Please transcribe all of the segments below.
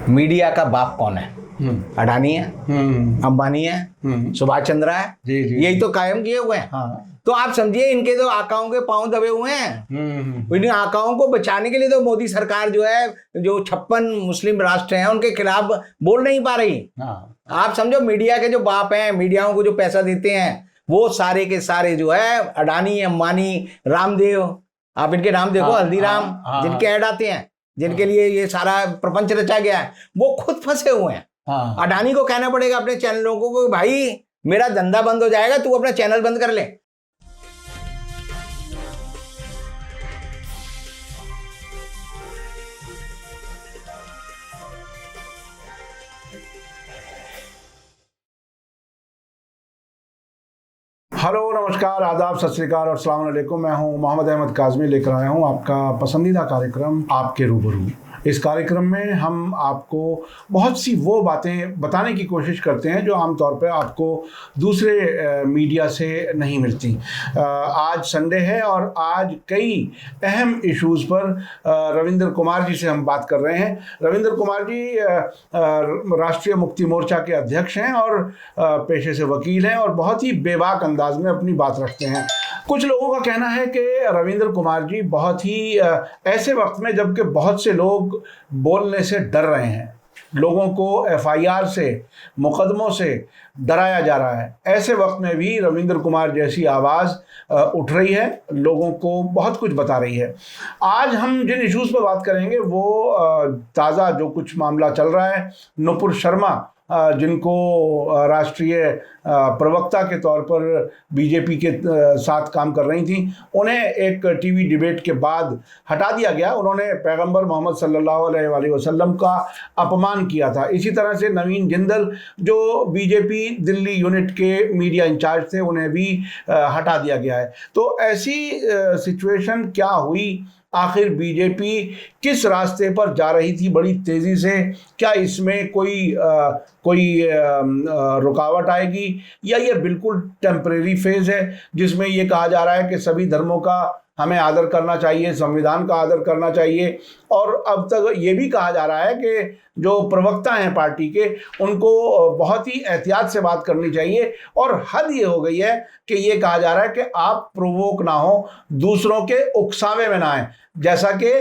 Media का बाप कौन है? अडानी है, अंबानी है, सुभाष चंद्र है, यही तो कायम किए हुए हैं। हाँ। तो आप समझिए इनके तो आकाओं के पांव दबे हुए हैं। इन आकाओं को बचाने के लिए तो मोदी सरकार जो है, जो 56 मुस्लिम राष्ट्र हैं उनके खिलाफ बोल नहीं पा रही। हाँ। आप समझो मीडिया के जो बाप हैं, मीडियाओं को जो पैसा देते हैं, वो सारे के सारे जो है अडानी, अंबानी, रामदेव, आप इनके नाम देखो, हल्दीराम, जिनके ऐड आते हैं, जिनके लिए ये सारा प्रपंच रचा गया है, वो खुद फंसे हुए हैं। अडानी को कहना पड़ेगा अपने चैनलों को, भाई मेरा धंधा बंद हो जाएगा, तू अपना चैनल बंद कर ले। हेलो, नमस्कार, आदाब, सत श्री अकाल और अस्सलाम वालेकुम। मैं हूं मोहम्मद अहमद काज़मी, लेकर आया हूं आपका पसंदीदा कार्यक्रम आपके रूबरू। इस कार्यक्रम में हम आपको बहुत सी वो बातें बताने की कोशिश करते हैं जो आमतौर पर आपको दूसरे मीडिया से नहीं मिलती। आज संडे है और आज कई अहम इश्यूज़ पर रविंद्र कुमार जी से हम बात कर रहे हैं। रविंद्र कुमार जी राष्ट्रीय मुक्ति मोर्चा के अध्यक्ष हैं और पेशे से वकील हैं और बहुत ही बेबाक अंदाज में अपनी बात रखते हैं। कुछ लोगों का कहना है कि रविंद्र कुमार जी बहुत ही ऐसे वक्त में, जबकि बहुत से लोग बोलने से डर रहे हैं, लोगों को एफआईआर से, मुकदमों से डराया जा रहा है, ऐसे वक्त में भी रविंद्र कुमार जैसी आवाज़ उठ रही है, लोगों को बहुत कुछ बता रही है। आज हम जिन इश्यूज़ पर बात करेंगे वो ताज़ा जो कुछ मामला चल रहा है, नुपुर शर्मा जिनको राष्ट्रीय प्रवक्ता के तौर पर बीजेपी के साथ काम कर रही थी, उन्हें एक टीवी डिबेट के बाद हटा दिया गया। उन्होंने पैगंबर मोहम्मद सल्लल्लाहु अलैहि वसल्लम का अपमान किया था। इसी तरह से नवीन जिंदल जो बीजेपी दिल्ली यूनिट के मीडिया इंचार्ज थे, उन्हें भी हटा दिया गया है। तो ऐसी सिचुएशन क्या हुई? आखिर बीजेपी किस रास्ते पर जा रही थी बड़ी तेज़ी से? क्या इसमें कोई रुकावट आएगी या ये बिल्कुल टेम्परेरी फेज़ है जिसमें ये कहा जा रहा है कि सभी धर्मों का हमें आदर करना चाहिए, संविधान का आदर करना चाहिए? और अब तक ये भी कहा जा रहा है कि जो प्रवक्ता हैं पार्टी के, उनको बहुत ही एहतियात से बात करनी चाहिए। और हद ये हो गई है कि ये कहा जा रहा है कि आप प्रोवोक ना हो, दूसरों के उकसावे में ना आए, जैसा कि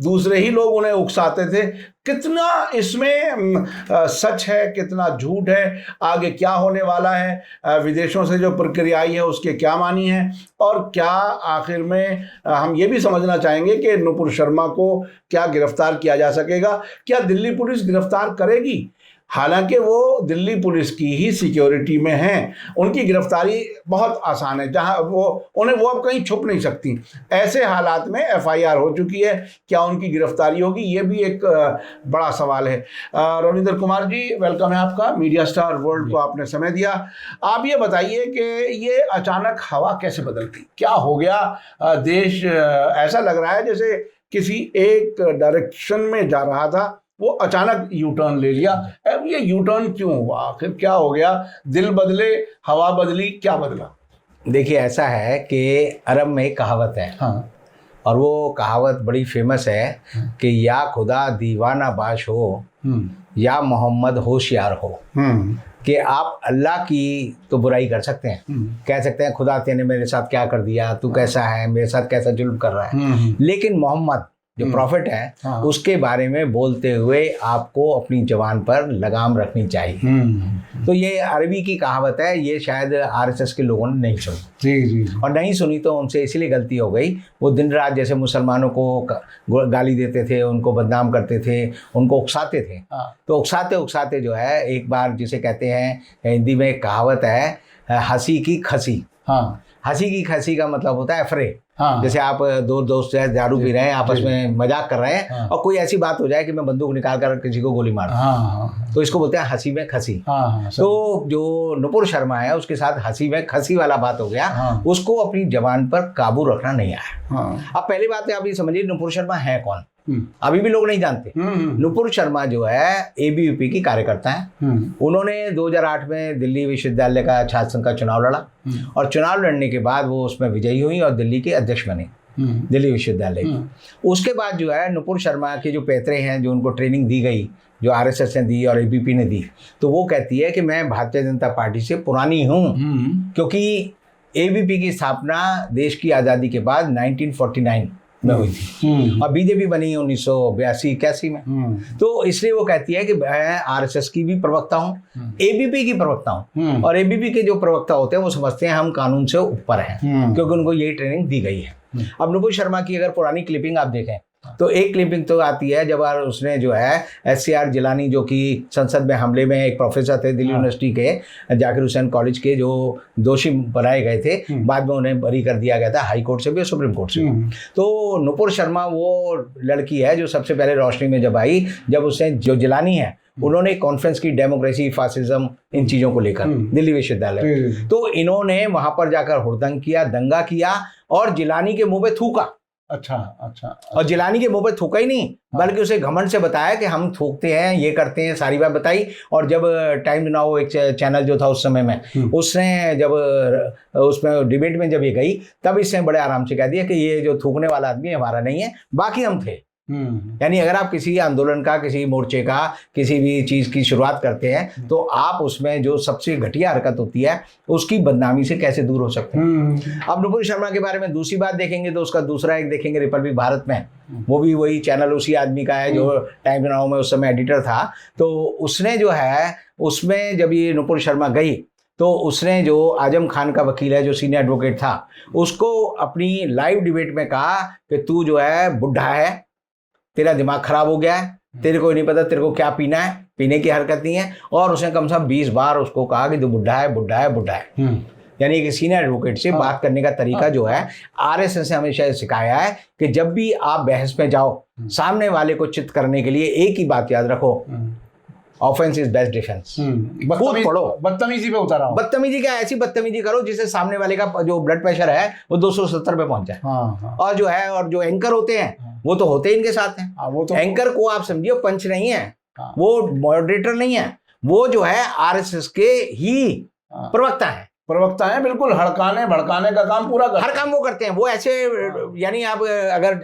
दूसरे ही लोग उन्हें उकसाते थे। कितना इसमें सच है, कितना झूठ है, आगे क्या होने वाला है, विदेशों से जो प्रक्रिया आई है उसके क्या मानी है, और क्या आखिर में हम ये भी समझना चाहेंगे कि नुपुर शर्मा को क्या गिरफ्तार किया जा सकेगा? क्या दिल्ली पुलिस गिरफ्तार करेगी? हालांकि वो दिल्ली पुलिस की ही सिक्योरिटी में हैं, उनकी गिरफ्तारी बहुत आसान है, जहां वो अब कहीं छुप नहीं सकती। ऐसे हालात में एफआईआर हो चुकी है, क्या उनकी गिरफ्तारी होगी? ये भी एक बड़ा सवाल है। रविंद्र कुमार जी, वेलकम है आपका। मीडिया स्टार वर्ल्ड को आपने समय दिया। आप ये बताइए कि ये अचानक हवा कैसे बदल गई? क्या हो गया? देश ऐसा लग रहा है जैसे किसी एक डायरेक्शन में जा रहा था, वो अचानक यू टर्न ले लिया। अब ये यू टर्न क्यों हुआ? आखिर क्या हो गया? दिल बदले, हवा बदली, क्या बदला? देखिए, ऐसा है कि अरब में एक कहावत है, और वो कहावत बड़ी फेमस है कि या खुदा दीवाना बाश हो या मोहम्मद होशियार हो। कि आप अल्लाह की तो बुराई कर सकते हैं, कह सकते हैं खुदा तेने मेरे साथ क्या कर दिया, तू कैसा है, मेरे साथ कैसा जुल्म कर रहा है, लेकिन मोहम्मद जो प्रॉफिट है उसके बारे में बोलते हुए आपको अपनी जबान पर लगाम रखनी चाहिए। तो ये अरबी की कहावत है, ये शायद आरएसएस के लोगों ने नहीं सुनी। जी। और नहीं सुनी तो उनसे इसलिए गलती हो गई। वो दिन रात जैसे मुसलमानों को गाली देते थे, उनको बदनाम करते थे, उनको उकसाते थे। तो उकसाते जो है, एक बार जिसे कहते हैं हिंदी में एक कहावत है, हंसी की खसी। हंसी की खसी का मतलब होता है अफरे। जैसे आप दो दोस्त हैं, दारू पी रहे हैं, आपस में मजाक कर रहे हैं, और कोई ऐसी बात हो जाए कि मैं बंदूक निकाल कर किसी को गोली मार दूं, तो इसको बोलते हैं हंसी में खसी। तो जो नुपुर शर्मा है उसके साथ हंसी में खसी वाला बात हो गया। उसको अपनी जबान पर काबू रखना नहीं आया। अब पहली बात है, आप ये समझिए नुपुर शर्मा है कौन? अभी भी लोग नहीं जानते। नुपुर शर्मा जो है एबीवीपी की कार्यकर्ता है। उन्होंने 2008 में दिल्ली विश्वविद्यालय का छात्र संघ का चुनाव लड़ा, और चुनाव लड़ने के बाद वो उसमें विजयी हुई और दिल्ली के अध्यक्ष बने, दिल्ली विश्वविद्यालय की। उसके बाद जो है नुपुर शर्मा के जो पैतरे हैं, जो उनको ट्रेनिंग दी गई जो आरएसएस ने दी और एबीपी ने दी, तो वो कहती है कि मैं भारतीय जनता पार्टी से पुरानी हूँ, क्योंकि एबीपी की स्थापना देश की आज़ादी के बाद 1949 में हुई थी और बीजेपी बनी 1982-81 में। तो इसलिए वो कहती है कि मैं आरएसएस की भी प्रवक्ता हूँ, एबीपी की प्रवक्ता हूँ, और एबीपी के जो प्रवक्ता होते हैं वो समझते हैं हम कानून से ऊपर हैं, क्योंकि उनको यही ट्रेनिंग दी गई है। अब नुपुर शर्मा की अगर पुरानी क्लिपिंग आप देखें तो एक क्लिपिंग तो आती है जब उसने जो है SCR जिलानी, जो कि संसद में हमले में एक प्रोफेसर थे दिल्ली यूनिवर्सिटी के, जाकिर हुसैन कॉलेज के, जो दोषी बनाए गए थे, बाद में उन्हें बरी कर दिया गया था हाई कोर्ट से भी और सुप्रीम कोर्ट से। तो नुपुर शर्मा वो लड़की है जो सबसे पहले रोशनी में जब आई, जब उसने, जो जिलानी है, उन्होंने कॉन्फ्रेंस की डेमोक्रेसी, फासिज्म, इन चीज़ों को लेकर दिल्ली विश्वविद्यालय, तो इन्होंने वहां पर जाकर हुड़दंग किया, दंगा किया और जिलानी के मुंह पे थूका। अच्छा। और जिलानी के मुंह पे थूका ही नहीं, बल्कि उसे घमंड से बताया कि हम थूकते हैं, ये करते हैं, सारी बात बताई। और जब टाइम नाउ एक चैनल जो था उस समय में, उसने जब उसमें डिबेट में जब ये गई, तब इसने बड़े आराम से कह दिया कि ये जो थूकने वाला आदमी हमारा नहीं है, बाकी हम थे। यानी अगर आप किसी आंदोलन का, किसी मोर्चे का, किसी भी चीज़ की शुरुआत करते हैं, तो आप उसमें जो सबसे घटिया हरकत होती है उसकी बदनामी से कैसे दूर हो सकते हैं। अब नुपुर शर्मा के बारे में दूसरी बात देखेंगे तो उसका दूसरा एक देखेंगे रिपब्लिक भारत में, वो भी वही चैनल उसी आदमी का है जो टाइम नाउ में उस समय एडिटर था। तो उसने जो है, उसमें जब ये नुपुर शर्मा गई तो उसने, जो आजम खान का वकील है, जो सीनियर एडवोकेट था, उसको अपनी लाइव डिबेट में कहा कि तू जो है बुढ़ा है, तेरा दिमाग खराब हो गया है, तेरे को नहीं पता तेरे को क्या पीना है, पीने की हरकत नहीं है। और उसने कम से कम 20 बार उसको कहा कि तू बुढ़ा है, बुढ़ा है, बुढ़ा है। यानी कि सीनियर एडवोकेट से बात करने का तरीका जो है, आरएसएस ने हमेशा सिखाया है कि जब भी आप बहस में जाओ, सामने वाले को चित करने के लिए एक ही बात याद रखो, ऑफेंस इज बेस्ट डिफेंस। पढ़ो, बदतमीजी पे उतारा, बदतमीजी क्या, ऐसी बदतमीजी करो जिससे सामने वाले का जो ब्लड प्रेशर है वो 270 पे पहुंच जाए। और जो है, और जो एंकर होते हैं वो तो होते इनके साथ हैं। वो तो एंकर को आप समझिए पंच नहीं है, वो मॉडरेटर नहीं है, वो जो है आरएसएस के ही प्रवक्ता है। बिल्कुल हड़काने भड़काने का काम पूरा करते हैं। हर काम वो करते हैं। वो ऐसे, यानी आप अगर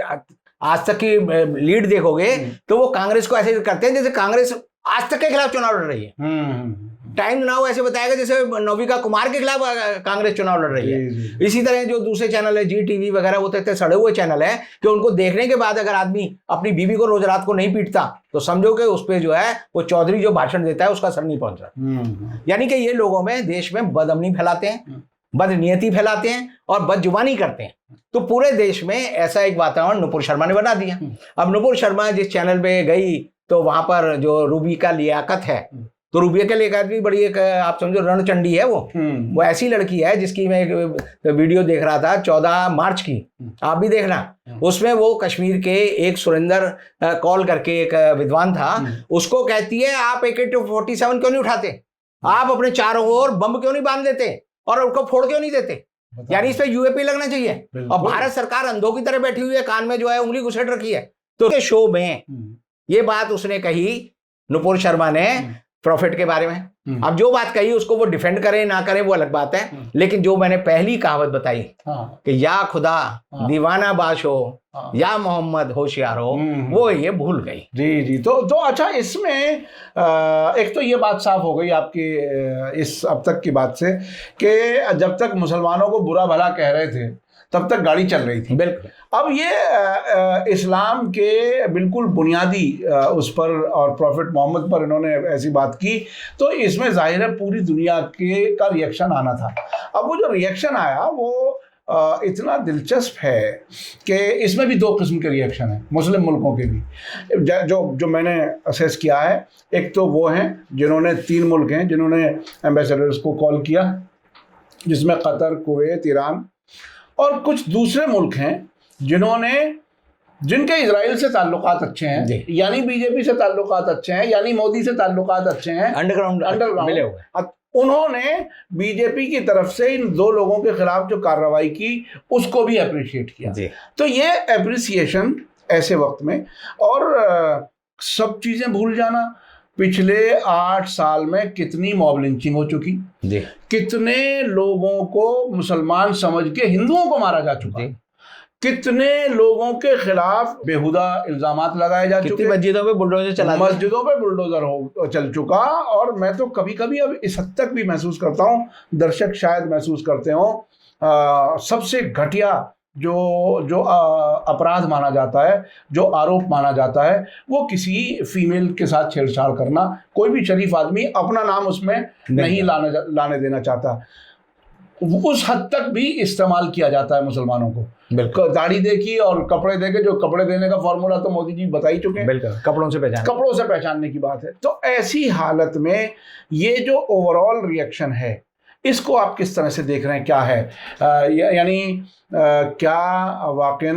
आज तक की लीड देखोगे तो वो कांग्रेस को ऐसे करते हैं जैसे कांग्रेस आज तक के खिलाफ चुनाव लड़ रही है। टाइम नाउ ऐसे बताएगा जैसे नोविका कुमार के खिलाफ कांग्रेस चुनाव लड़ रही है। इसी तरह जो दूसरे चैनल है, GTV वगैरह, वो तो इतने सड़े हुए चैनल है कि उनको देखने के बाद अगर आदमी अपनी बीवी को रोज रात को नहीं पीटता तो समझो कि उस पर जो है वो चौधरी जो भाषण देता है उसका असर नहीं पहुंच रहा। यानी कि ये लोगों में, देश में बदअमनी फैलाते हैं, बदनीयती फैलाते हैं और बदजुबानी करते हैं। तो पूरे देश में ऐसा एक वातावरण नुपुर शर्मा ने बना दिया। अब नुपुर शर्मा जिस चैनल पे गई तो वहां पर जो रूबिका लियाकत है, तो रूबिका लियाकत भी बड़ी एक, आप समझो, रणचंडी है। वो ऐसी लड़की है जिसकी मैं एक वीडियो देख रहा था 14 मार्च की, आप भी देखना। उसमें वो कश्मीर के एक सुरेंद्र कॉल करके एक विद्वान था, उसको कहती है आप AK-47 क्यों नहीं उठाते, आप अपने चारों ओर बम क्यों नहीं बांध देते और उनको फोड़ क्यों नहीं देते। यानी इस पे UAP लगना चाहिए। और भारत सरकार अंधों की तरह बैठी हुई है, कान में जो है उंगली घुसेड़ रखी है। तो शो में ये बात उसने कही नुपुर शर्मा ने प्रॉफिट के बारे में। अब जो बात कही उसको वो डिफेंड करे ना करे वो अलग बात है, लेकिन जो मैंने पहली कहावत बताई कि या खुदा दीवाना बाश हो या मोहम्मद होशियार हो, वो ये भूल गई। जी। तो अच्छा, इसमें एक तो ये बात साफ हो गई आपकी इस अब तक की बात से कि जब तक मुसलमानों को बुरा भला कह रहे थे तब तक गाड़ी चल रही थी। बिल्कुल। अब ये इस्लाम के बिल्कुल बुनियादी उस पर और प्रॉफिट मोहम्मद पर इन्होंने ऐसी बात की, तो इसमें जाहिर है पूरी दुनिया का रिएक्शन आना था। अब वो जो रिएक्शन आया वो इतना दिलचस्प है कि इसमें भी दो किस्म के रिएक्शन हैं मुस्लिम मुल्कों के भी, जो मैंने असेस किया है। एक तो वो हैं जिन्होंने, 3 मुल्क हैं जिन्होंने एम्बेसडर्स को कॉल किया, जिसमें कतर, कुवैत, ईरान, और कुछ दूसरे मुल्क हैं जिनके इजराइल से ताल्लुकात अच्छे हैं, यानी बीजेपी से ताल्लुकात अच्छे हैं, यानी मोदी से ताल्लुकात अच्छे हैं, अंडरग्राउंड मिले हुए। उन्होंने बीजेपी की तरफ से इन 2 लोगों के खिलाफ जो कार्रवाई की उसको भी अप्रिशिएट किया। तो ये अप्रिसिएशन ऐसे वक्त में, और सब चीजें भूल जाना, पिछले 8 साल में कितनी मॉब लिंचिंग हो चुकी, कितने लोगों को मुसलमान समझ के हिंदुओं को मारा जा चुका, कितने लोगों के खिलाफ बेहुदा इल्जामात लगाए जा कितनी चुके, मस्जिदों पे बुलडोजर चला दिए। मस्जिदों पे बुलडोजर हो चल चुका। और मैं तो कभी कभी अब इस हद तक भी महसूस करता हूँ, दर्शक शायद महसूस करते हो, सबसे घटिया जो जो अपराध माना जाता है, जो आरोप माना जाता है, वो किसी फीमेल के साथ छेड़छाड़ करना। कोई भी शरीफ आदमी अपना नाम उसमें नहीं लाने देना चाहता। उस हद तक भी इस्तेमाल किया जाता है मुसलमानों को। बिल्कुल, दाढ़ी देखी और कपड़े देखे, जो कपड़े देने का फॉर्मूला तो मोदी जी बता ही चुके हैं। बिल्कुल, कपड़ों से पहचानने की बात है। तो ऐसी हालत में ये जो ओवरऑल रिएक्शन है, इसको आप किस तरह से देख रहे हैं? क्या है यानी क्या वाकई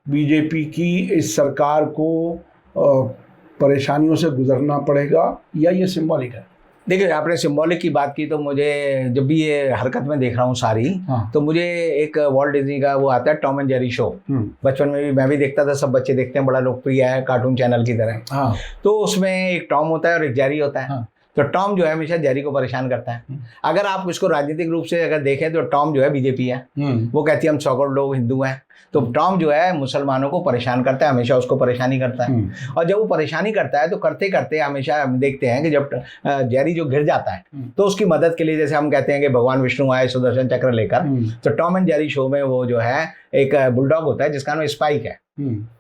बीजेपी की इस सरकार को परेशानियों से गुजरना पड़ेगा या ये सिंबॉलिक है? देखिए, आपने सिंबॉलिक की बात की तो मुझे जब भी ये हरकत में देख रहा हूँ सारी, तो मुझे एक वॉल्ट डिज्नी का वो आता है टॉम एंड जेरी शो। बचपन में भी मैं भी देखता था, सब बच्चे देखते हैं, बड़ा लोकप्रिय है कार्टून चैनल की तरह। तो उसमें एक टॉम होता है और एक जेरी होता है। तो टॉम जो है हमेशा जेरी को परेशान करता है। अगर आप इसको राजनीतिक रूप से अगर देखें तो टॉम जो है बीजेपी है, वो कहती है हम 100 करोड़ लोग हिंदू हैं। तो टॉम जो है मुसलमानों को परेशान करता है, हमेशा उसको परेशानी करता है। और जब वो परेशानी करता है तो करते करते हमेशा हम देखते हैं कि जब जेरी जो गिर जाता है तो उसकी मदद के लिए, जैसे हम कहते हैं कि भगवान विष्णु आए सुदर्शन चक्र लेकर, तो टॉम एंड जेरी शो में वो जो है एक बुलडॉग होता है जिसका नाम स्पाइक है।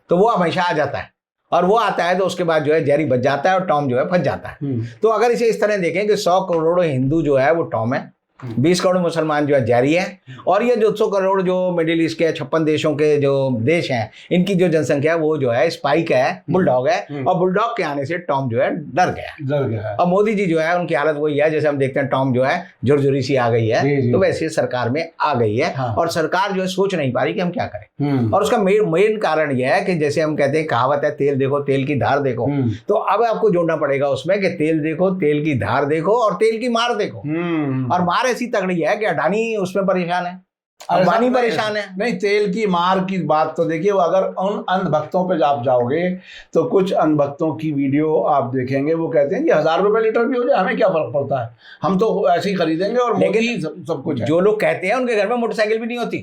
तो वो हमेशा आ जाता है और वो आता है तो उसके बाद जो है जेरी बच जाता है और टॉम जो है फंस जाता है। तो अगर इसे इस तरह देखें कि 100 करोड़ हिंदू जो है वो टॉम है, 20 करोड़ मुसलमान जो है जेरी है, और ये जो 100 करोड़ जो मिडिल ईस्ट के 56 देशों के जो देश हैं, इनकी जो जनसंख्या है वो जो है स्पाइक है, बुलडॉग है। और बुलडॉग के आने से टॉम जो है डर गया। और मोदी जी जो है उनकी हालत वही है, जैसे हम देखते हैं टॉम जो है झुरझुरी सी आ गई है, तो वैसे सरकार में आ गई है। और सरकार जो है सोच नहीं पा रही कि हम क्या करें। और उसका मेन कारण यह है कि जैसे हम कहते हैं, कहावत है तेल देखो तेल की धार देखो। तो अब आपको जोड़ना पड़ेगा उसमें कि तेल देखो, तेल की धार देखो और तेल की मार देखो। और मार ऐसी तगड़ी है कि अडानी उसमें परेशान है, अंबानी परेशान है। नहीं, तेल की मार की बात तो देखिए, अगर उन अंधभक्तों पे आप जाओगे तो कुछ अंधभक्तों की वीडियो आप देखेंगे, वो कहते हैं कि 1000 रुपए लीटर भी हो जाए हमें क्या फर्क पड़ता है, हम तो ऐसे ही खरीदेंगे और मोदी सब कुछ है। जो लोग कहते हैं उनके घर में मोटरसाइकिल भी नहीं होती,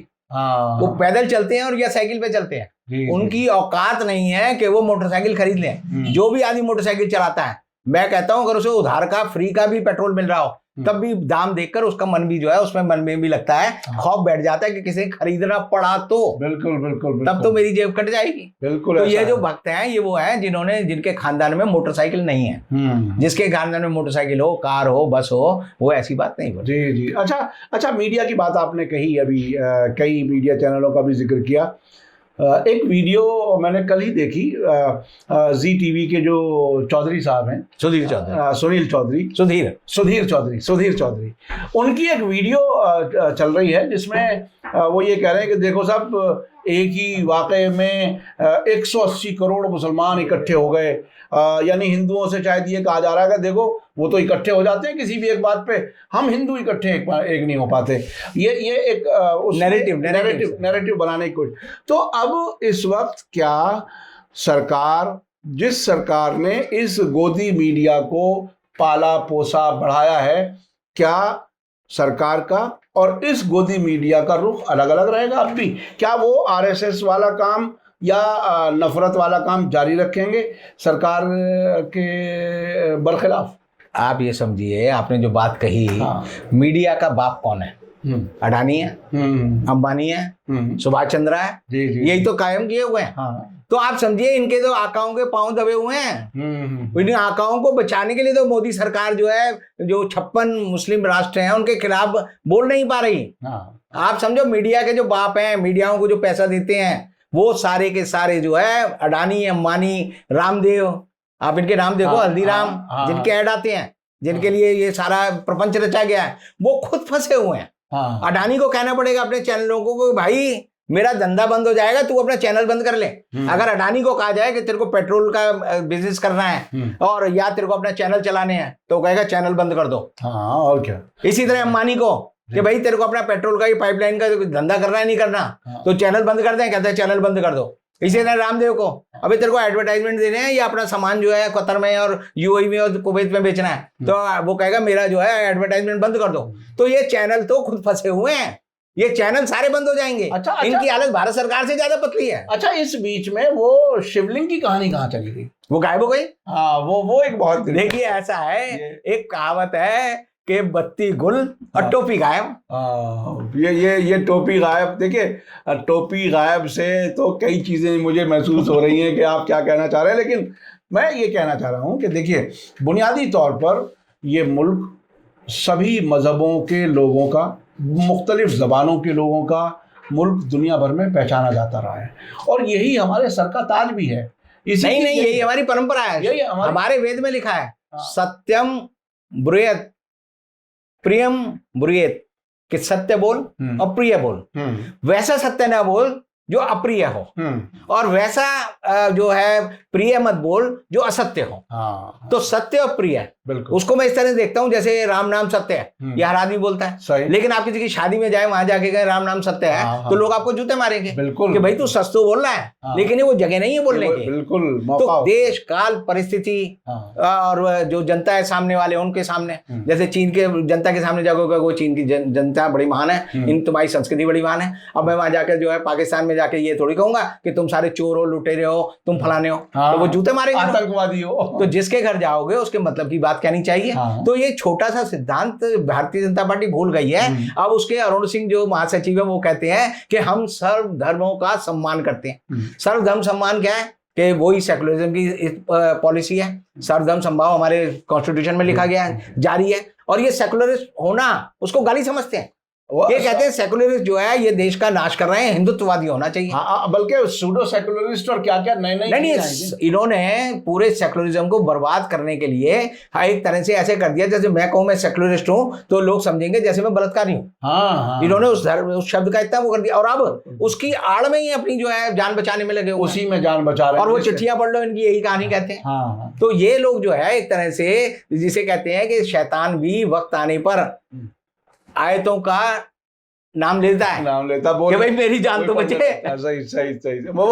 वो पैदल चलते हैं और या साइकिल पे चलते हैं। उनकी औकात नहीं है कि वो मोटरसाइकिल खरीद लें। जो भी आदमी मोटरसाइकिल चलाता है, मैं कहता हूं अगर उसे उधार का फ्री का भी पेट्रोल मिल रहा हो तब भी दाम देखकर उसका मन भी जो है उसमें मन में भी लगता है, खौफ बैठ जाता है कि किसी खरीदना पड़ा तो बिल्कुल तब तो मेरी जेब कट जाएगी। बिल्कुल। तो ये जो भक्त हैं ये वो हैं जिनके खानदान में मोटरसाइकिल नहीं है। जिसके खानदान में मोटरसाइकिल हो, कार हो, बस हो, वो ऐसी बात नहीं बोली। जी। अच्छा, मीडिया की बात आपने कही, अभी कई मीडिया चैनलों का भी जिक्र किया। एक वीडियो मैंने कल ही देखी, जी टीवी के जो चौधरी साहब हैं, सुधीर चौधरी, उनकी एक वीडियो चल रही है जिसमें वो ये कह रहे हैं कि देखो साहब, एक ही वाक़े में 180 करोड़ मुसलमान इकट्ठे हो गए। यानी हिंदुओं से शायद ये कहा जा रहा है कि देखो वो तो इकट्ठे हो जाते हैं किसी भी एक बात पे, हम हिंदू इकट्ठे एक नहीं हो पाते। ये एक नैरेटिव बनाने की कोशिश। तो अब इस वक्त क्या जिस सरकार ने इस गोदी मीडिया को पाला पोसा बढ़ाया है, क्या सरकार का और इस गोदी मीडिया का रुख अलग अलग रहेगा अब भी? क्या वो आरएसएस वाला काम या नफरत वाला काम जारी रखेंगे सरकार के बरखिलाफ? आप ये समझिए, आपने जो बात कही, मीडिया का बाप कौन है? अडानी है, अंबानी है, सुभाष चंद्रा है, यही तो कायम किए हुए हैं। तो आप समझिए इनके तो आकाओं के पांव दबे हुए हैं। इन आकाओं को बचाने के लिए तो मोदी सरकार जो है, जो 56 मुस्लिम राष्ट्र हैं उनके खिलाफ बोल नहीं पा रही। आप समझो मीडिया के जो बाप हैं, मीडियाओं को जो पैसा देते हैं, वो सारे के सारे जो है अडानी, अंबानी, रामदेव, आप इनके नाम देखो, हल्दीराम, जिनके ऐड आते हैं, जिनके लिए ये सारा प्रपंच रचा गया है, वो खुद फंसे हुए हैं। अडानी को कहना पड़ेगा अपने चैनलों को, भाई मेरा धंधा बंद हो जाएगा, तू अपना चैनल बंद कर ले। अगर अडानी को कहा जाए कि तेरे को पेट्रोल का बिजनेस करना है और या तेरे को अपना चैनल चलाने हैं, तो कहेगा चैनल बंद कर दो। और क्या। इसी तरह अंबानी को कि भाई तेरे को अपना पेट्रोल का, पाइपलाइन का धंधा करना है, नहीं करना, तो चैनल बंद कर दें, कहते हैं चैनल बंद कर दो। इसी तरह रामदेव को, अभी तेरे को एडवर्टाइजमेंट देने हैं या अपना सामान जो है कतर में और यूएई में और कुवैत में बेचना है, तो वो कहेगा मेरा जो है एडवर्टाइजमेंट बंद कर दो। तो ये चैनल तो खुद फंसे हुए हैं। ये चैनल सारे बंद हो जाएंगे। अच्छा। इनकी हालत भारत सरकार से ज्यादा पतली है। अच्छा, इस बीच में वो शिवलिंग की कहानी कहाँ चली गई? वो गायब हो गई। हाँ, वो एक बहुत देखिए ऐसा है, एक कहावत है कि बत्ती गुल और टोपी गायब। ये टोपी गायब। देखिए, टोपी गायब से तो कई चीजें मुझे महसूस हो रही हैं कि आप क्या कहना चाह रहे हैं, लेकिन मैं ये कहना चाह रहा हूँ कि देखिए, बुनियादी तौर पर ये मुल्क सभी मजहबों के लोगों का, मुख्तलिफ ज़बानों के लोगों का मुल्क दुनिया भर में पहचाना जाता रहा है, और यही हमारे सर का ताज भी है। नहीं, यही हमारी परंपरा है। यही हमारे वेद में लिखा है, सत्यम ब्रूयत प्रियम ब्रूयत, कि सत्य बोल और प्रिय बोल। वैसा सत्य ना बोल जो अप्रिय हो, और वैसा जो है प्रिय मत बोल जो असत्य हो। तो सत्य और प्रिय, बिल्कुल, उसको मैं इस तरह से देखता हूँ जैसे राम नाम सत्य है, ये हर आदमी बोलता है। सही। लेकिन आप किसी की शादी में जाए, वहां जाके कहे राम नाम सत्य है, तो लोग आपको जूते मारेंगे, बिल्कुल, कि भाई तू सच तो बोल रहा है, लेकिन ये वो जगह नहीं है बोलने की। बिल्कुल। तो देश काल परिस्थिति और जो जनता है सामने वाले, उनके सामने, जैसे चीन के जनता के सामने जाओगे, वो चीन की जनता बड़ी महान है, इन तुम्हारी संस्कृति बड़ी महान है। अब मैं वहां जाकर जो है पाकिस्तान में जाके ये थोड़ी कहूंगा कि तुम सारे चोर हो, लुटेरे हो, तुम फलाने हो, तो वो जूते मारेंगे, आतंकवादी हो। तो जिसके घर जाओगे उसके मतलब की बात कहनी चाहिए। तो ये छोटा सा सिद्धांत भारतीय जनता पार्टी भूल गई है। अब उसके अरुण सिंह जो महासचिव है वो कहते हैं कि हम सर्व धर्मों का सम्मान करते हैं। सर्वधर्म सम्मान क्या है? कि वही सेकुलरिज्म की पॉलिसी है। सर्वधर्म संभाव हमारे कॉन्स्टिट्यूशन में लिखा गया है, जारी है, और ये सेकुलरिस्ट होना उसको गाली समझते हैं। ये कहते हैं सेकुलरिस्ट जो है ये देश का नाश कर रहे हैं, हिंदुत्ववादी होना चाहिए। बल्कि सूडो सेकुलरिस्ट और क्या क्या नए नहीं, इन्होंने पूरे सेकुलरिज्म को बर्बाद करने के लिए एक तरह से ऐसे कर दिया, जैसे मैं कहूं मैं सेकुलरिस्ट हूं तो लोग समझेंगे जैसे मैं बलात्कारी हूं। इन्होंने उस शब्द का इतना वो कर दिया, और अब उसकी आड़ में ही अपनी जो है जान बचाने में लगे, उसी में जान बचा रहे हैं। और वो चिट्ठियां पढ़ लो, इनकी यही कहानी कहते हैं। तो ये लोग जो है एक तरह से जिसे कहते हैं कि शैतान भी वक्त आने पर आयतों का नाम लेता बोल कि भाई मेरी जान तो बचे। सही। वो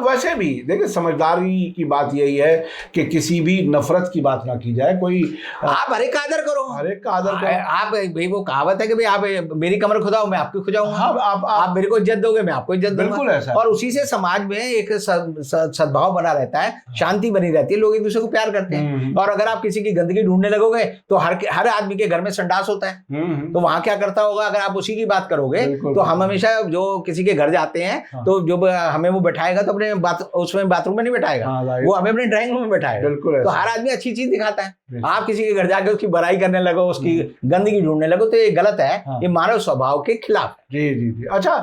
वैसे भी देखिए, समझदारी की बात यही है कि किसी भी नफरत की बात ना की जाए। कोई आप हर एक का आदर करो, हर एक का आदर करो। आप भाई वो कहावत है कि भाई आप मेरी कमर खुदाओ, मैं आपकी खुदाऊंगा। आप मेरे को इज्जत दोगे, मैं आपको इज्जत दूंगा। बिल्कुल ऐसा। और उसी से समाज में एक सद्भाव बना रहता है, शांति बनी रहती है, लोग एक दूसरे को प्यार करते हैं। और अगर आप किसी की गंदगी ढूंढने लगोगे तो हर आदमी के घर में संडास होता है, तो वहां क्या करता होगा? अगर आप उसी की बात करोगे तो हम हमेशा जो किसी के घर जाते हैं तो जो हमें वो बैठाएगा तो अपने उसमें बाथरूम में नहीं बैठाएगा, वो हमें अपने ड्राइंग रूम में बैठाएगा। तो हर आदमी अच्छी चीज दिखाता है। आप किसी के घर जाके उसकी बुराई करने लगो, उसकी गंदगी ढूंढने लगो, तो ये गलत है, ये मानव स्वभाव के खिलाफ है। जी। अच्छा,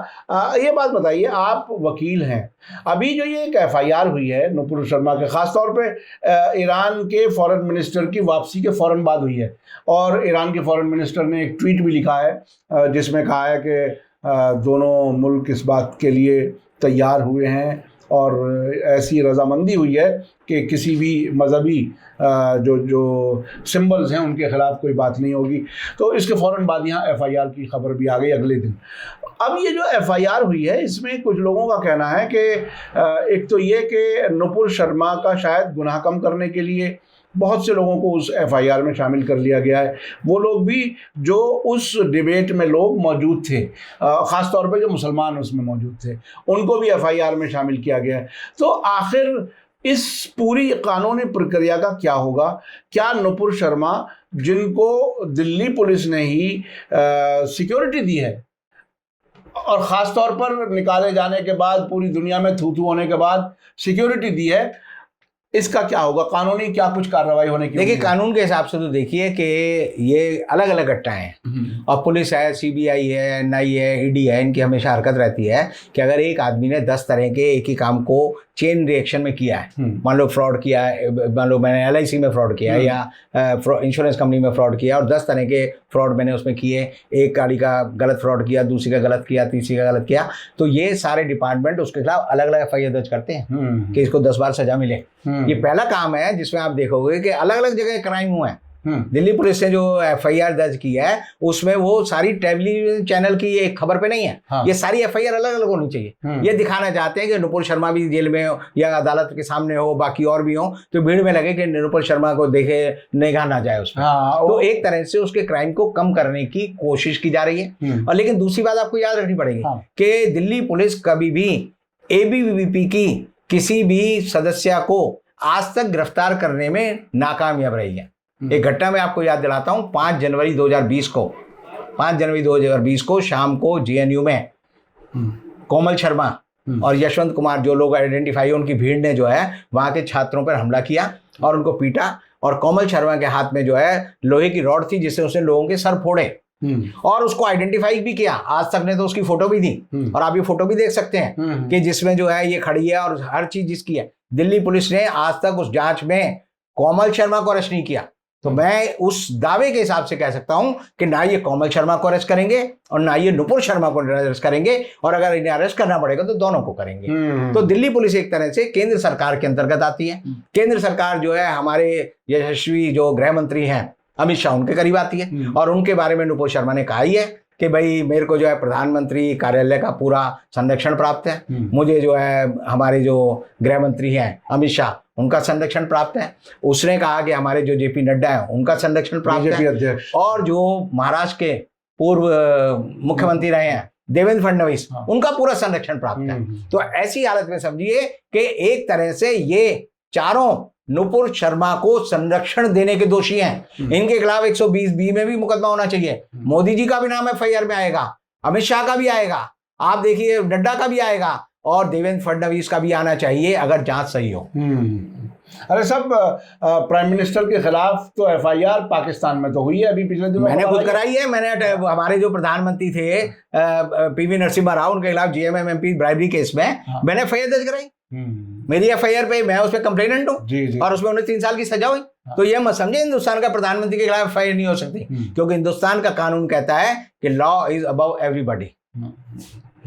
ये बात बताइए, आप वकील हैं, अभी जो ये एक FIR हुई है नुपुर शर्मा के, खासतौर पे ईरान के फॉरेन मिनिस्टर की वापसी के फौरन बाद हुई है, और ईरान के फॉरेन मिनिस्टर ने एक ट्वीट भी लिखा है जिसमें कहा है कि दोनों मुल्क इस बात के लिए तैयार हुए हैं और ऐसी रजामंदी हुई है कि किसी भी मजहबी जो सिंबल्स हैं उनके खिलाफ कोई बात नहीं होगी। तो इसके फ़ौरन बाद यहाँ FIR की खबर भी आ गई अगले दिन। अब ये जो FIR हुई है इसमें कुछ लोगों का कहना है कि एक तो ये कि नुपुर शर्मा का शायद गुनाह कम करने के लिए बहुत से लोगों को उस FIR में शामिल कर लिया गया है, वो लोग भी जो उस डिबेट में लोग मौजूद थे, ख़ास तौर पे जो मुसलमान उसमें मौजूद थे, उनको भी FIR में शामिल किया गया है। तो आखिर इस पूरी कानूनी प्रक्रिया का क्या होगा? क्या नुपुर शर्मा, जिनको दिल्ली पुलिस ने ही सिक्योरिटी दी है और ख़ास तौर पर निकाले जाने के बाद पूरी दुनिया में थू थू होने के बाद सिक्योरिटी दी है, इसका क्या होगा? कानूनी क्या कुछ कार्रवाई होने की? देखिए, कानून के हिसाब से तो देखिए कि ये अलग अलग घटना है, और पुलिस है, CBI है, NI है, ED है, इनकी हमेशा हरकत रहती है कि अगर एक आदमी ने 10 तरह के एक ही काम को चेन रिएक्शन में किया है, मान लो फ्रॉड किया है, मान लो मैंने LIC में फ्रॉड किया है या इंश्योरेंस कंपनी में फ्रॉड किया, और 10 तरह के फ्रॉड मैंने उसमें किए, एक गाड़ी का गलत फ्रॉड किया, दूसरी का गलत किया, तीसरी का गलत किया, तो ये सारे डिपार्टमेंट उसके खिलाफ अलग अलग FIR दर्ज करते हैं कि इसको 10 बार सजा मिले। ये पहला काम है जिसमें आप देखोगे कि अलग अलग जगह क्राइम हुआ है, दिल्ली पुलिस ने जो FIR दर्ज की है उसमें वो सारी टेलीविजन चैनल की एक खबर पे नहीं है। ये सारी FIR अलग अलग होनी चाहिए। ये दिखाना चाहते हैं कि नुपुर शर्मा भी जेल में हो या अदालत के सामने हो, बाकी और भी हो, तो भीड़ में लगे कि नुपुर शर्मा को देखे निगाह ना जाए उसमें। तो एक तरह से उसके क्राइम को कम करने की कोशिश की जा रही है। और लेकिन दूसरी बात आपको याद रखनी पड़ेगी कि दिल्ली पुलिस कभी भी ABVP की किसी भी सदस्य को आज तक गिरफ्तार करने में नाकामयाब रही है। एक घटना में आपको याद दिलाता हूं, 5 जनवरी 2020 को शाम को JNU में कोमल शर्मा और यशवंत कुमार, जो लोग आइडेंटिफाई, उनकी भीड़ ने जो है वहां के छात्रों पर हमला किया और उनको पीटा। और कोमल शर्मा के हाथ में जो है लोहे की रॉड थी जिससे उसने लोगों के सर फोड़े और उसको आइडेंटिफाई भी किया। आज तक ने तो उसकी फोटो भी दी और आप ये फोटो भी देख सकते हैं कि जिसमें जो है ये खड़ी है और हर चीज जिसकी है। दिल्ली पुलिस ने आज तक उस जांच में कोमल शर्मा को अरेस्ट नहीं किया। तो मैं उस दावे के हिसाब से कह सकता हूं कि ना ये कोमल शर्मा को अरेस्ट करेंगे और ना ये नुपुर शर्मा को अरेस्ट करेंगे, और अगर इन्हें अरेस्ट करना पड़ेगा तो दोनों को करेंगे। तो दिल्ली पुलिस एक तरह से केंद्र सरकार के अंतर्गत आती है। केंद्र सरकार जो है हमारे यशस्वी जो गृह मंत्री हैं अमित शाह, उनके करीब आती है। और उनके बारे में नुपुर शर्मा ने कहा ही है कि भाई मेरे को जो है प्रधानमंत्री कार्यालय का पूरा संरक्षण प्राप्त है, मुझे जो है हमारे जो गृह मंत्री हैं अमित शाह उनका संरक्षण प्राप्त है। उसने कहा कि हमारे जो JP नड्डा है उनका संरक्षण प्राप्त है, और जो महाराष्ट्र के पूर्व मुख्यमंत्री रहे हैं देवेंद्र फडणवीस, उनका पूरा संरक्षण प्राप्त है। तो ऐसी हालत में समझिए कि एक तरह से ये चारों नुपुर शर्मा को संरक्षण देने के दोषी हैं। इनके खिलाफ 120B में भी मुकदमा होना चाहिए। मोदी जी का भी नाम FIR में आएगा, अमित शाह का भी आएगा, आप देखिए नड्डा का भी आएगा, और देवेंद्र फडणवीस का भी आना चाहिए अगर जांच सही हो। अरे सब प्राइम मिनिस्टर के खिलाफ तो FIR पाकिस्तान में तो हुई है अभी पिछले दिनों, मैंने खुद कराई है। मैंने हमारे जो प्रधानमंत्री थे PV नरसिम्हा राव, उनके खिलाफ GMM-MP ब्राइबरी केस में मैंने FIR दर्ज कराई। मेरी FIR पे मैं उस पर कंप्लेनेंट हूँ और उसमें उन्हें 3 साल की सजा हुई। तो ये मत समझे हिंदुस्तान का प्रधानमंत्री के खिलाफ FIR नहीं हो सकती, क्योंकि हिंदुस्तान का कानून कहता है कि law is above everybody.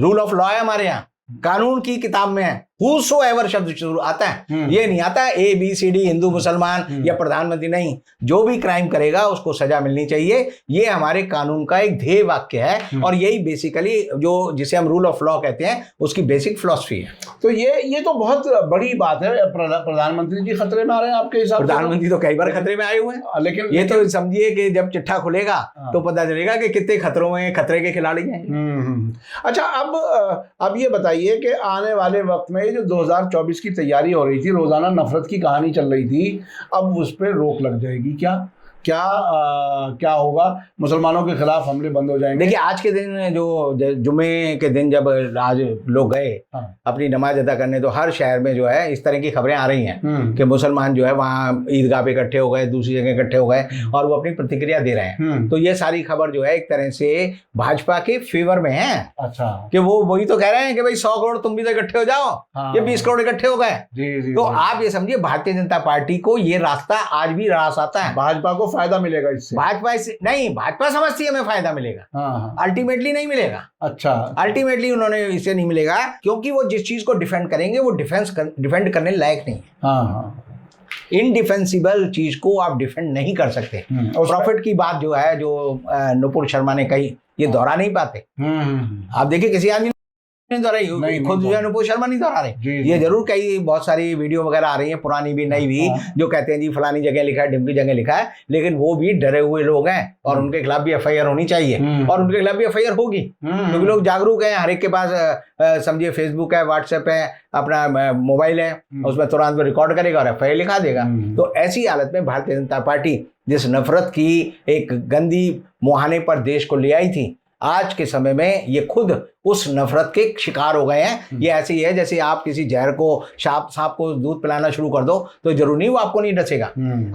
Rule of law है हमारे यहाँ, कानून की किताब में है। Whosoever शब्द शुरू आता है, ये नहीं आता ABCD हिंदू मुसलमान या प्रधानमंत्री, नहीं। जो भी क्राइम करेगा उसको सजा मिलनी चाहिए। ये हमारे कानून का एक ध्येय वाक्य है, और यही बेसिकली जो जिसे हम रूल ऑफ लॉ कहते हैं उसकी बेसिक फिलॉसफी है। तो ये तो बहुत बड़ी बात है। प्रधानमंत्री जी खतरे में आ रहे हैं आपके हिसाब से? प्रधानमंत्री तो कई बार खतरे में आए हुए हैं, लेकिन ये तो समझिए कि जब चिट्ठा खुलेगा तो पता चलेगा कि कितने खतरों में खतरे के खिलाड़ी हैं। अच्छा, अब ये बताइए कि आने वाले वक्त में जो 2024 की तैयारी हो रही थी, रोजाना नफरत की कहानी चल रही थी, अब उस पर रोक लग जाएगी क्या? क्या होगा? मुसलमानों के खिलाफ हमले बंद हो जाएंगे? देखिए, आज के दिन जो जुमे के दिन जब आज लोग गए अपनी नमाज अदा करने, तो हर शहर में जो है इस तरह की खबरें आ रही हैं कि मुसलमान जो है वहाँ ईदगाह पे इकट्ठे हो गए, दूसरी जगह इकट्ठे हो गए और वो अपनी प्रतिक्रिया दे रहे हैं। तो ये सारी खबर जो है एक तरह से भाजपा के फेवर में है। अच्छा, कि वो वही तो कह रहे हैं कि भाई 100 करोड़ तुम भी तो इकट्ठे हो जाओ, ये 20 करोड़ इकट्ठे हो गए। तो आप ये समझिए भारतीय जनता पार्टी को ये रास्ता आज भी रास आता है। भाजपा को फायदा मिलेगा इससे? भाजपा से नहीं, भाजपा समझती है हमें फायदा मिलेगा, अल्टीमेटली नहीं मिलेगा। अच्छा, अल्टीमेटली उन्होंने इसे नहीं मिलेगा, क्योंकि वो जिस चीज को डिफेंड करेंगे वो डिफेंड करने लायक नहीं है। इनडिफेंसिबल चीज को आप डिफेंड नहीं कर सकते। प्रॉफिट की बात जो है, जो नुपुर शर्मा ने कही, ये दोहरा नहीं पाते। आप देखिए किसी आदमी नहीं दोहराई, खुद जो है नुपुर शर्मा नहीं दोहरा रहे। ये जरूर कई बहुत सारी वीडियो वगैरह आ रही हैं, पुरानी भी नई भी, जो कहते हैं जी फलानी जगह लिखा है, ढिमकी जगह लिखा है, लेकिन वो भी डरे हुए लोग हैं और उनके खिलाफ भी FIR होनी चाहिए, और उनके खिलाफ भी FIR होगी, क्योंकि लोग जागरूक हैं। हर एक के पास समझिए फेसबुक है, व्हाट्सएप है, अपना मोबाइल है, उसमें तुरंत रिकॉर्ड करेगा और FIR लिखा देगा। तो ऐसी हालत में भारतीय जनता पार्टी जिस नफरत की एक गंदी मुहाने पर देश को ले आई थी, आज के समय में ये खुद उस नफरत के शिकार हो गए हैं। ये ऐसे ही है जैसे आप किसी जहर को, सांप को दूध पिलाना शुरू कर दो तो जरूर नहीं वो आपको नहीं डसेगा।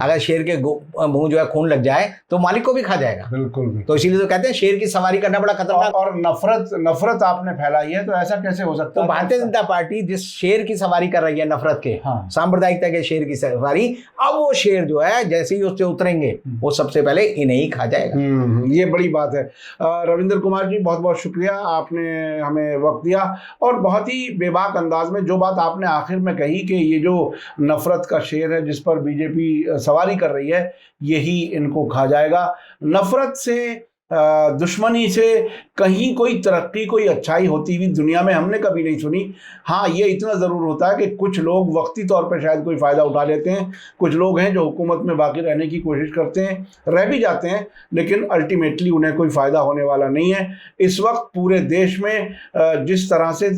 अगर शेर के मुंह जो है खून लग जाए तो मालिक को भी खा जाएगा। बिल्कुल। तो इसीलिए तो कहते हैं शेर की सवारी करना बड़ा खतरनाक। और नफरत आपने फैलाई है, तो ऐसा कैसे हो सकता है? तो भारतीय जनता पार्टी जिस शेर की सवारी कर रही है, नफरत के, सांप्रदायिकता के शेर की सवारी, अब वो शेर जो है जैसे ही उससे उतरेंगे वो सबसे पहले इन्हें ही खा जाएगा। ये बड़ी बात है। रविंद्र कुमार जी, बहुत बहुत शुक्रिया, आपने हमें वक्त दिया और बहुत ही बेबाक अंदाज में जो बात आपने आखिर में कही कि ये जो नफ़रत का शेर है जिस पर बीजेपी सवारी कर रही है यही इनको खा जाएगा। नफ़रत से, दुश्मनी से कहीं कोई तरक्की, कोई अच्छाई होती हुई दुनिया में हमने कभी नहीं सुनी। हाँ, ये इतना ज़रूर होता है कि कुछ लोग वक्ती तौर पर शायद कोई फ़ायदा उठा लेते हैं, कुछ लोग हैं जो हुकूमत में बाकी रहने की कोशिश करते हैं, रह भी जाते हैं, लेकिन अल्टीमेटली उन्हें कोई फ़ायदा होने वाला नहीं है। इस वक्त पूरे देश में जिस तरह से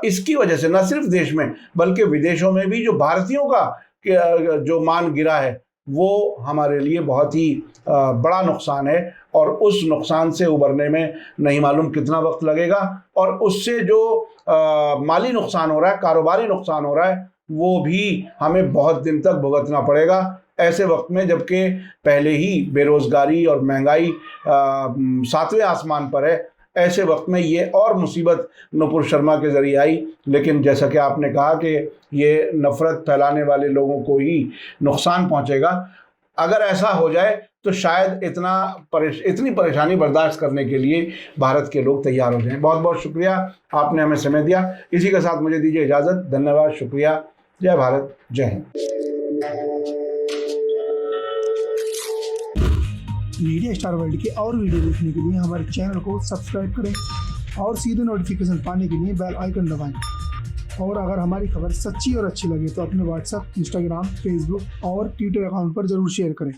इसकी वजह से न सिर्फ देश में बल्कि विदेशों में भी जो भारतीयों का जो मान गिरा है वो हमारे लिए बहुत ही बड़ा नुकसान है और उस नुकसान से उबरने में नहीं मालूम कितना वक्त लगेगा और उससे जो माली नुकसान हो रहा है, कारोबारी नुकसान हो रहा है, वो भी हमें बहुत दिन तक भुगतना पड़ेगा। ऐसे वक्त में जबकि पहले ही बेरोज़गारी और महंगाई 7वें आसमान पर है, ऐसे वक्त में ये और मुसीबत नुपुर शर्मा के ज़रिए आई। लेकिन जैसा कि आपने कहा कि ये नफ़रत फैलाने वाले लोगों को ही नुकसान पहुंचेगा। अगर ऐसा हो जाए तो शायद इतनी परेशानी बर्दाश्त करने के लिए भारत के लोग तैयार हो जाएं। बहुत बहुत शुक्रिया, आपने हमें समय दिया। इसी के साथ मुझे दीजिए इजाज़त। धन्यवाद, शुक्रिया। जय भारत, जय हिंद। मीडिया स्टार वर्ल्ड के और वीडियो देखने के लिए हमारे चैनल को सब्सक्राइब करें और सीधे नोटिफिकेशन पाने के लिए बेल आइकन दबाएं। और अगर हमारी खबर सच्ची और अच्छी लगे तो अपने व्हाट्सएप, इंस्टाग्राम, फेसबुक और ट्विटर अकाउंट पर ज़रूर शेयर करें।